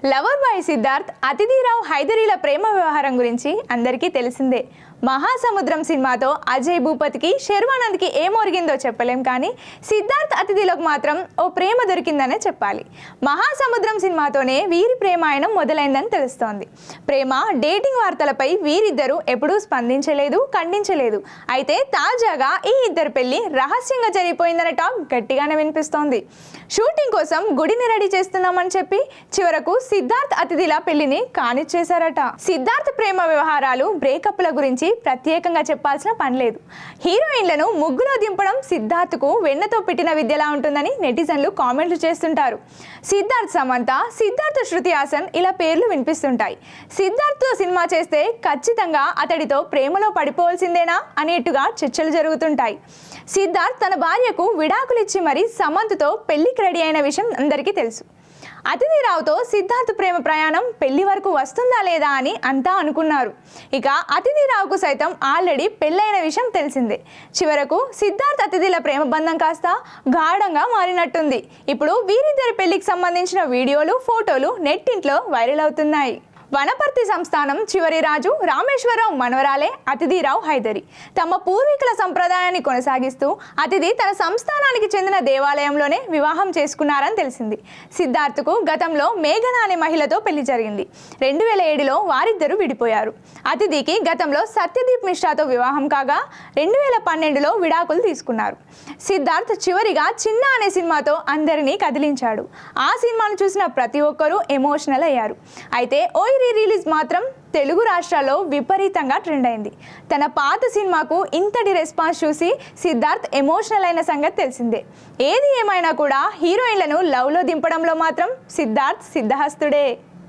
Lover boy Siddharth Aditi Rao హైదరీల ప్రేమ వ్యవహారం గురించి అందరికీ తెలిసిందే. మహాసముద్రం సినిమాతో అజయ్ భూపతికి శర్వానంద్కి ఏమొరిగిందో చెప్పలేం, కానీ సిద్ధార్థ్ అతిథిలోకి మాత్రం ఓ ప్రేమ దొరికిందనే చెప్పాలి. మహాసముద్రం సినిమాతోనే వీరి ప్రేమాయణం మొదలైందని తెలుస్తోంది. ప్రేమ డేటింగ్ వార్తలపై వీరిద్దరూ ఎప్పుడూ స్పందించలేదు, ఖండించలేదు. అయితే తాజాగా ఈ ఇద్దరు పెళ్లి రహస్యంగా జరిగిపోయిందనే టాక్ గట్టిగానే వినిపిస్తోంది. షూటింగ్ కోసం గుడిని రెడీ చేస్తున్నామని చెప్పి చివరకు సిద్ధార్థ్ అతిథిల పెళ్లిని కానిచ్చేశారట. సిద్ధార్థ్ ప్రేమ వ్యవహారాలు, బ్రేకప్ల గురించి ప్రత్యేకంగా చెప్పాల్సిన పని లేదు. హీరోయిన్లను ముగ్గులో దింపడం సిద్ధార్థ్కు వెన్నతో పెట్టిన విద్యలా ఉంటుందని నెటిజన్లు కామెంట్లు చేస్తుంటారు. సిద్ధార్థ్ సమంత, సిద్ధార్థ్ శృతి హాసన్ ఇలా పేర్లు వినిపిస్తుంటాయి. సిద్ధార్థ్తో సినిమా చేస్తే ఖచ్చితంగా అతడితో ప్రేమలో పడిపోవాల్సిందేనా అనేట్టుగా చర్చలు జరుగుతుంటాయి. సిద్ధార్థ్ తన భార్యకు విడాకులిచ్చి మరీ సమంతతో పెళ్లికి రెడీ అయిన విషయం అందరికీ తెలుసు. అతిథిరావుతో సిద్ధార్థ్ ప్రేమ ప్రయాణం పెళ్లి వరకు వస్తుందా లేదా అని అంతా అనుకున్నారు. ఇక అతిథిరావుకు సైతం ఆల్రెడీ పెళ్ళైన విషయం తెలిసిందే. చివరకు సిద్ధార్థ్ అతిథిల ప్రేమ బంధం కాస్త గాఢంగా మారినట్టుంది. ఇప్పుడు వీరిద్దరి పెళ్లికి సంబంధించిన వీడియోలు, ఫోటోలు నెట్టింట్లో వైరల్ అవుతున్నాయి. వనపర్తి సంస్థానం చివరి రాజు రామేశ్వరరావు మనవరాలే అతిథిరావు హైదరి. తమ పూర్వీకుల సంప్రదాయాన్ని కొనసాగిస్తూ అతిథి తన సంస్థానానికి చెందిన దేవాలయంలోనే వివాహం చేసుకున్నారని తెలిసింది. సిద్ధార్థ్కు గతంలో మేఘన అనే మహిళతో పెళ్లి జరిగింది. 2007లో వారిద్దరూ విడిపోయారు. అతిథికి గతంలో సత్యదీప్ మిశ్రాతో వివాహం కాగా 2012లో విడాకులు తీసుకున్నారు. సిద్ధార్థ్ చివరిగా చిన్న అనే సినిమాతో అందరినీ కదిలించాడు. ఆ సినిమాను చూసిన ప్రతి ఒక్కరూ ఎమోషనల్ అయ్యారు. అయితే రిలీజ్ మాత్రం తెలుగు రాష్ట్రాల్లో విపరీతంగా ట్రెండ్ అయింది. తన పాత సినిమాకు ఇంతటి రెస్పాన్స్ చూసి సిద్ధార్థ్ ఎమోషనల్ అయిన సంగతి తెలిసిందే. ఏది ఏమైనా కూడా హీరోయిన్లను లవ్లో దింపడంలో మాత్రం సిద్ధార్థ్ సిద్ధహస్తుడే.